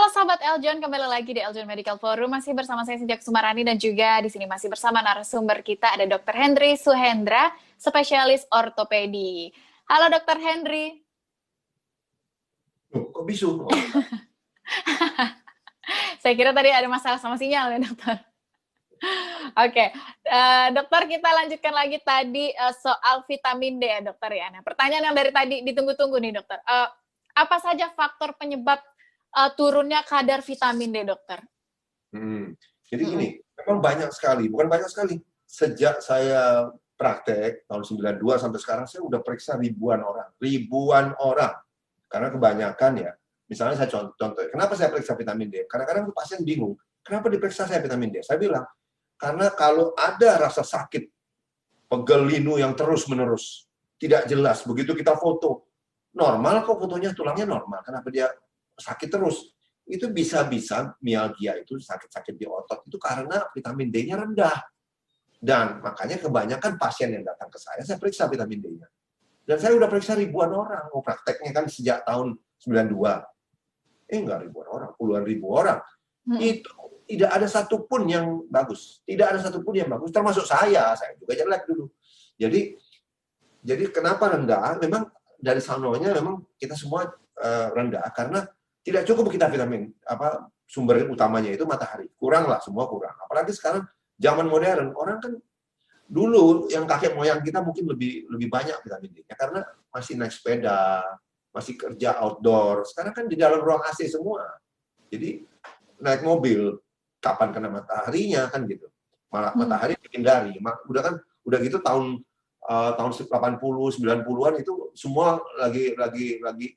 Halo sahabat Eljon, kembali lagi di Eljon Medical Forum. Masih bersama saya Sintia Kusumarani dan juga di sini masih bersama narasumber kita ada Dr. Henry Suhendra, spesialis ortopedi. Halo Dr. Henry. Kok bisu? Saya kira tadi ada masalah sama sinyal ya dokter. Oke, dokter kita lanjutkan lagi tadi soal vitamin D ya dokter ya. Nah, pertanyaan yang dari tadi ditunggu-tunggu nih dokter. Apa saja faktor penyebab turunnya kadar vitamin D dokter? Jadi gini, memang banyak sekali, bukan banyak sekali. Sejak saya praktek tahun 92 sampai sekarang saya udah periksa ribuan orang. Karena kebanyakan ya, misalnya saya contoh, kenapa saya periksa vitamin D? Kadang-kadang pasien bingung, kenapa diperiksa saya vitamin D? Saya bilang, karena kalau ada rasa sakit, pegel linu yang terus-menerus, tidak jelas, begitu kita foto, normal kok fotonya, tulangnya normal, kenapa dia sakit terus? Itu bisa-bisa mialgia itu, sakit-sakit di otot, itu karena vitamin D-nya rendah. Dan makanya kebanyakan pasien yang datang ke saya periksa vitamin D-nya. Dan saya udah periksa ribuan orang, prakteknya kan sejak tahun 92. Enggak ribuan orang, puluhan ribu orang. Itu tidak ada satupun yang bagus. Tidak ada satupun yang bagus, termasuk saya juga jelek dulu. Jadi kenapa rendah? Memang dari sanonya memang kita semua rendah, karena tidak cukup kita vitamin, sumber utamanya itu matahari. Kurang lah, semua kurang. Apalagi sekarang zaman modern, orang kan dulu yang kakek moyang kita mungkin lebih banyak vitamin D-nya karena masih naik sepeda, masih kerja outdoor. Sekarang kan di dalam ruang AC semua. Jadi naik mobil, kapan kena mataharinya kan gitu. Malah matahari dihindari. Udah gitu tahun 80, 90-an itu semua lagi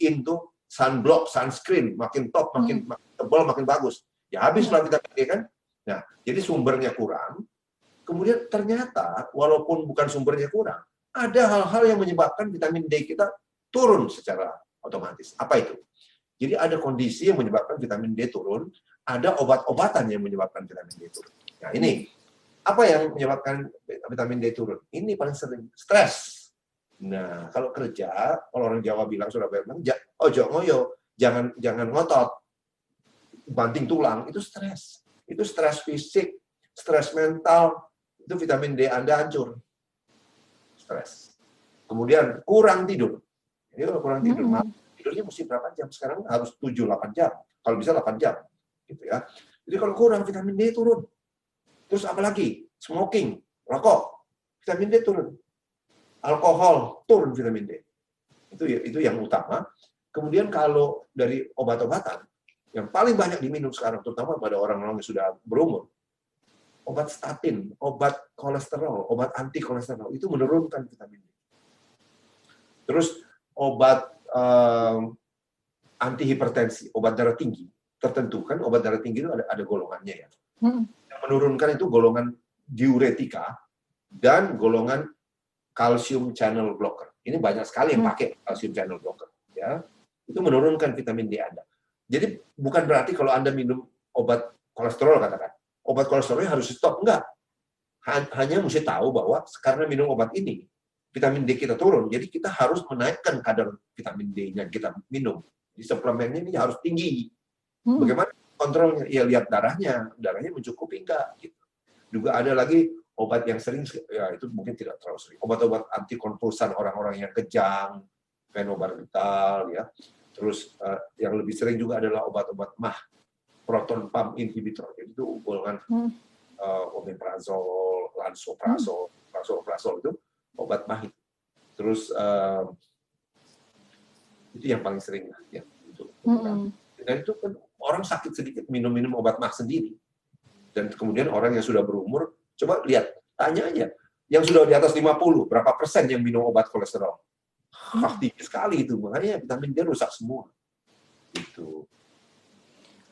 in tuh sunblock, sunscreen, makin top, makin tebal, makin bagus. Ya habislah vitamin D kan. Nah, jadi sumbernya kurang. Kemudian ternyata, walaupun bukan sumbernya kurang, ada hal-hal yang menyebabkan vitamin D kita turun secara otomatis. Apa itu? Jadi ada kondisi yang menyebabkan vitamin D turun, ada obat-obatan yang menyebabkan vitamin D turun. Nah ini, apa yang menyebabkan vitamin D turun? Ini paling sering, stres. Nah, kalau kerja, kalau orang Jawa bilang, Surabaya bilang, ojo ngoyo, jangan ngotot, banting tulang, itu stres. Itu stres fisik, stres mental, itu vitamin D Anda hancur. Stres. Kemudian kurang tidur. Jadi kalau kurang tidur, tidurnya mesti berapa jam? Sekarang harus 7-8 jam. Kalau bisa 8 jam. Gitu ya. Jadi kalau kurang, vitamin D turun. Terus apa lagi? Smoking, rokok, vitamin D turun. Alkohol, turun vitamin D. Itu yang utama. Kemudian kalau dari obat-obatan, yang paling banyak diminum sekarang, terutama pada orang-orang yang sudah berumur, obat statin, obat kolesterol, obat anti kolesterol, itu menurunkan vitamin D. Terus obat anti hipertensi, obat darah tinggi, tertentu kan obat darah tinggi itu ada golongannya ya. Yang menurunkan itu golongan diuretika dan golongan calcium channel blocker. Ini banyak sekali yang pakai calcium channel blocker. Ya, itu menurunkan vitamin D Anda. Jadi bukan berarti kalau Anda minum obat kolesterol katakan, obat kolesterolnya harus stop, enggak. Hanya mesti tahu bahwa karena minum obat ini, vitamin D kita turun, jadi kita harus menaikkan kadar vitamin D yang kita minum. Di suplemennya ini harus tinggi. Bagaimana kontrolnya? Ya lihat darahnya mencukupi enggak. Gitu. Juga ada lagi obat yang sering, ya itu mungkin tidak terlalu sering. Obat-obat anti konvulsan orang-orang yang kejang, fenobarbital, ya. Terus yang lebih sering juga adalah obat-obat MAH, proton pump inhibitor, itu golongan omeprazol, lansoprazol itu obat MAH. Terus itu yang paling sering lah ya untuk dan itu kan orang sakit sedikit minum obat MAH sendiri. Dan kemudian orang yang sudah berumur, coba lihat, tanya aja, yang sudah di atas 50, berapa persen yang minum obat kolesterol? Tinggi sekali itu, makanya vitamin D rusak semua. Itu.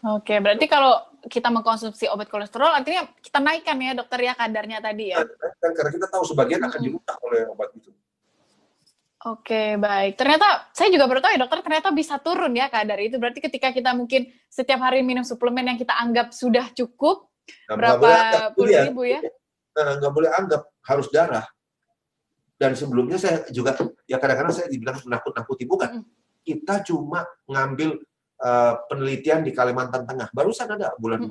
Oke, berarti kalau kita mengkonsumsi obat kolesterol, artinya kita naikkan ya dokter ya kadarnya tadi ya? Karena kita tahu sebagian akan dirusak oleh obat itu. Oke, baik. Ternyata, saya juga baru tahu ya dokter, ternyata bisa turun ya kadar itu. Berarti ketika kita mungkin setiap hari minum suplemen yang kita anggap sudah cukup, berapa puluh ribu ya? Nggak boleh anggap, harus darah. Dan sebelumnya saya juga, ya kadang-kadang saya dibilang menakut-nakuti, bukan. Kita cuma ngambil penelitian di Kalimantan Tengah. Barusan ada bulan,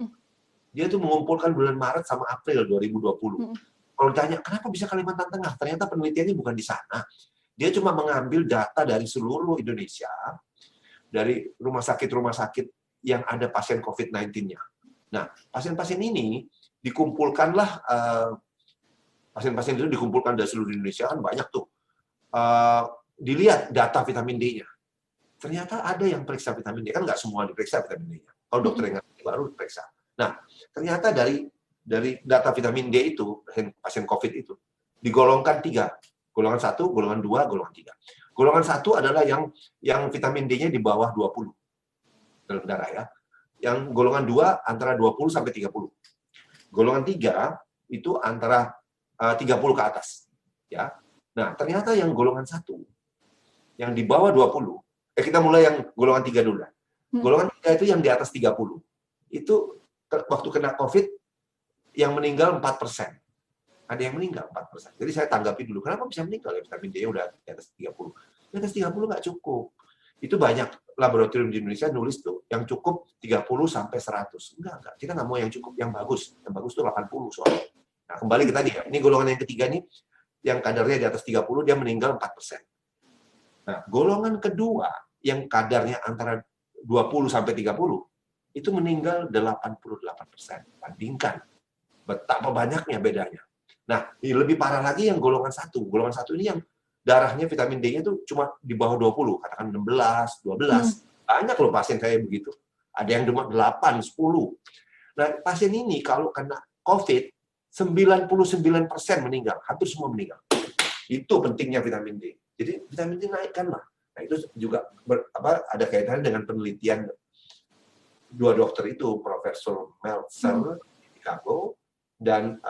dia tuh mengumpulkan bulan Maret sama April 2020. Kalau ditanya, kenapa bisa Kalimantan Tengah? Ternyata penelitiannya bukan di sana. Dia cuma mengambil data dari seluruh Indonesia, dari rumah sakit yang ada pasien COVID-19-nya. Nah, pasien-pasien ini dikumpulkanlah, pasien-pasien itu dikumpulkan dari seluruh Indonesia, kan banyak tuh. Dilihat data vitamin D-nya. Ternyata ada yang periksa vitamin D, kan nggak semua diperiksa vitamin D-nya. Kalau dokter yang ngerti baru diperiksa. Nah, ternyata dari data vitamin D itu, pasien COVID itu, digolongkan 3. Golongan 1, golongan 2, golongan 3. Golongan 1 adalah yang vitamin D-nya di bawah 20 dalam darah ya. Yang golongan 2 antara 20 sampai 30. Golongan 3 itu antara 30 ke atas. Ya. Nah, ternyata yang golongan 1 yang di bawah 20, kita mulai yang golongan 3 dulu. Golongan 3 itu yang di atas 30. Itu waktu kena COVID, yang meninggal 4%. Ada yang meninggal 4%. Jadi saya tanggapi dulu, kenapa bisa meninggal? Ya, vitamin D udah di atas 30. Di atas 30 nggak cukup. Itu banyak laboratorium di Indonesia nulis tuh, yang cukup 30 sampai 100. Enggak. Kita nggak mau yang cukup, yang bagus. Yang bagus tuh 80 soalnya. Nah, kembali ke tadi ya. Ini golongan yang ketiga nih, yang kadarnya di atas 30, dia meninggal 4%. Nah, golongan kedua, yang kadarnya antara 20 sampai 30, itu meninggal 88%. Bandingkan. Betapa banyaknya bedanya. Nah, lebih parah lagi yang golongan 1. Golongan 1 ini yang darahnya vitamin D-nya itu cuma di bawah 20, katakan 16, 12. Banyak loh pasien kayak begitu. Ada yang cuma 8, 10. Nah, pasien ini kalau kena COVID, 99% meninggal. Hampir semua meninggal. Itu pentingnya vitamin D. Jadi vitamin D naikkanlah. Nah, itu juga ada kaitannya dengan penelitian 2 dokter itu, Profesor Meltzer di Chicago dan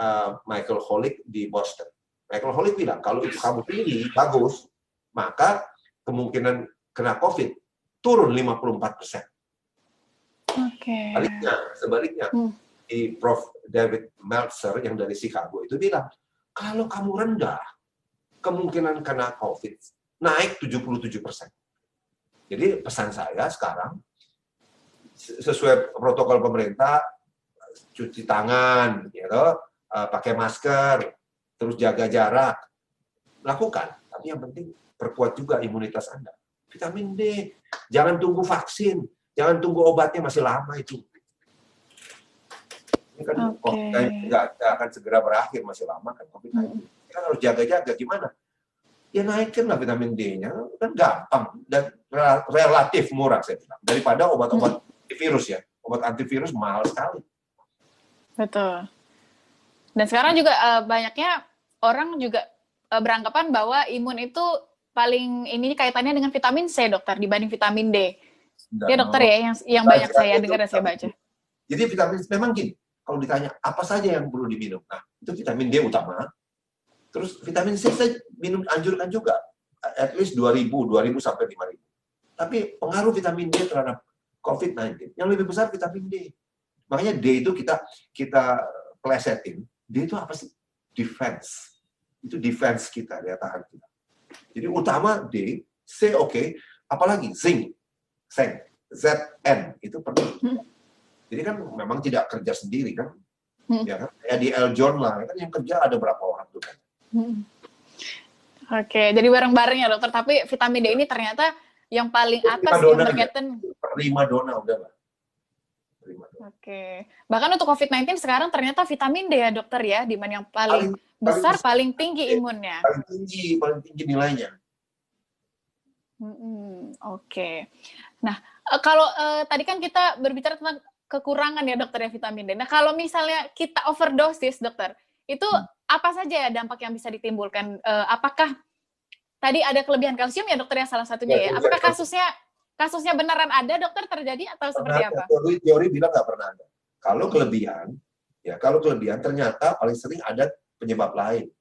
Michael Holick di Boston. Michael Holick bilang, kalau itu kamu tinggi, bagus, maka kemungkinan kena COVID turun 54%. Sebaliknya, di Prof. David Meltzer yang dari Chicago itu bilang, kalau kamu rendah, kemungkinan kena COVID naik 77%. Jadi pesan saya sekarang, sesuai protokol pemerintah, cuci tangan, gitu, pakai masker, terus jaga jarak, lakukan. Tapi yang penting perkuat juga imunitas Anda. Vitamin D, jangan tunggu vaksin, jangan tunggu obatnya masih lama itu. Ini kan COVID nggak akan segera berakhir, masih lama kan COVID-19. Kita harus jaga-jaga gimana? Ya naikkanlah vitamin D-nya, kan gampang dan relatif murah saya bilang. Daripada obat-obat antivirus ya. Obat antivirus mahal sekali. Betul. Dan sekarang juga banyaknya orang juga beranggapan bahwa imun itu paling ini kaitannya dengan vitamin C, dokter, dibanding vitamin D. Ya dokter ya, yang banyak saya dengar dan saya baca. Jadi vitamin C memang gini, kalau ditanya apa saja yang perlu diminum, nah itu vitamin D utama. Terus vitamin C saya anjurkan juga, at least 2.000 sampai 5.000. Tapi pengaruh vitamin D terhadap COVID-19 yang lebih besar vitamin D. Makanya D itu kita plesetin. D itu apa sih? Defense. Itu defense kita, daya tahan kita. Jadi utama D, C oke, apalagi zinc, Zn itu perlu. Jadi kan memang tidak kerja sendiri kan, ya kan? Kayak di L. John lah, kan yang kerja ada berapa orang tuh kan. Oke, jadi bareng-bareng ya dokter. Tapi vitamin D ini ternyata yang paling atas yang berkaitan. Prima dona udah lah. Oke. Bahkan untuk COVID-19 sekarang ternyata vitamin D ya dokter ya, di mana yang paling besar, paling tinggi imunnya. Paling tinggi nilainya. Oke. Nah, kalau tadi kan kita berbicara tentang kekurangan ya dokter ya vitamin D. Nah, kalau misalnya kita overdosis dokter, itu apa saja ya dampak yang bisa ditimbulkan? Apakah tadi ada kelebihan kalsium ya dokter ya salah satunya ya? Apakah kasusnya beneran ada dokter terjadi atau seperti apa? Teori bilang nggak pernah ada. Kalau kelebihan ternyata paling sering ada penyebab lain.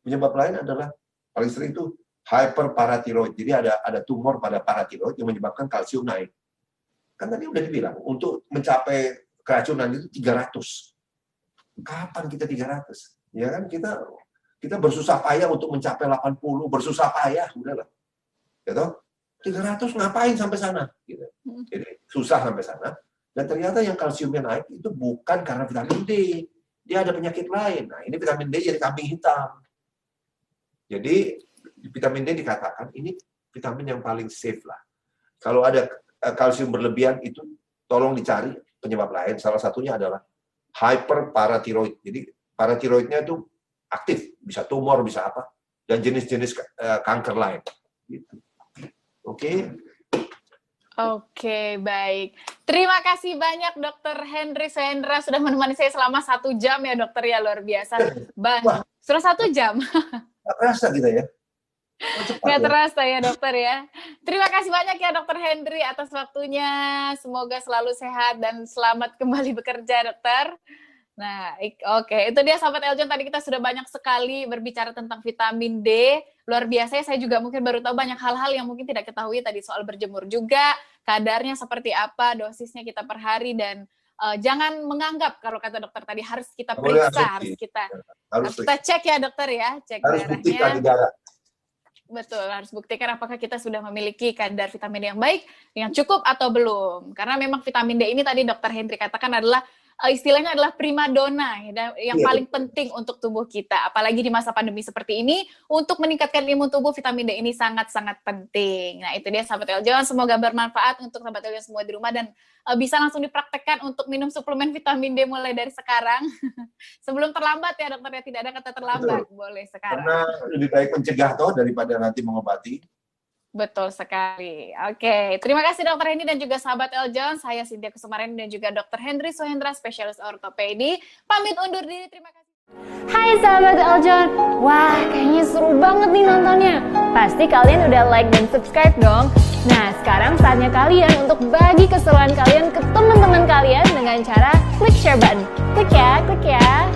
Penyebab lain adalah paling sering itu hyperparatiroid. Jadi ada tumor pada paratiroid yang menyebabkan kalsium naik. Kan tadi udah dibilang untuk mencapai keracunan itu 300. Kapan kita 300? Ya kan kita bersusah payah untuk mencapai 80, bersusah payah udahlah. Gitu. 300 ngapain sampai sana gitu. Jadi susah sampai sana. Dan ternyata yang kalsiumnya naik itu bukan karena vitamin D. Dia ada penyakit lain. Nah, ini vitamin D jadi kambing hitam. Jadi, vitamin D dikatakan ini vitamin yang paling safe lah. Kalau ada kalsium berlebihan itu tolong dicari penyebab lain. Salah satunya adalah hyperparatiroid. Jadi, paratiroidnya itu aktif. Bisa tumor, bisa apa. Dan jenis-jenis kanker lain. Gitu. Oke. Oke, baik. Terima kasih banyak Dr. Henry Soehendra sudah menemani saya selama 1 jam ya dokter ya, luar biasa. Wah. Sudah 1 jam. Nggak terasa kita ya. Nggak terasa ya dokter ya. Terima kasih banyak ya Dr. Henry atas waktunya. Semoga selalu sehat dan selamat kembali bekerja dokter. Nah, oke. Itu dia sahabat Eljon, tadi kita sudah banyak sekali berbicara tentang vitamin D. Luar biasa ya, saya juga mungkin baru tahu banyak hal-hal yang mungkin tidak ketahui tadi soal berjemur juga, kadarnya seperti apa, dosisnya kita per hari, dan jangan menganggap kalau kata dokter tadi harus kita periksa, harus kita cek ya dokter ya, cek harus darahnya. Betul, harus buktikan apakah kita sudah memiliki kadar vitamin yang baik, yang cukup atau belum. Karena memang vitamin D ini tadi dokter Henry katakan adalah istilahnya adalah primadona yang paling penting untuk tubuh kita. Apalagi di masa pandemi seperti ini, untuk meningkatkan imun tubuh, vitamin D ini sangat-sangat penting. Nah, itu dia sahabat Eljon, semoga bermanfaat untuk sahabat Eljon semua di rumah dan bisa langsung dipraktekkan untuk minum suplemen vitamin D mulai dari sekarang. Sebelum terlambat ya dokter, ya, tidak ada kata terlambat. Betul. Boleh sekarang. Karena lebih baik mencegah toh daripada nanti mengobati. Betul sekali. Oke, terima kasih Dokter Henry dan juga sahabat Eljon. Saya Cynthia Kusumareni dan juga Dr. Henry Soehendra, spesialis ortopedi. Pamit undur diri, terima kasih. Hai sahabat Eljon, wah kayaknya seru banget nih nontonnya. Pasti kalian udah like dan subscribe dong. Nah sekarang saatnya kalian untuk bagi keseruan kalian ke teman-teman kalian dengan cara klik share button. Klik ya.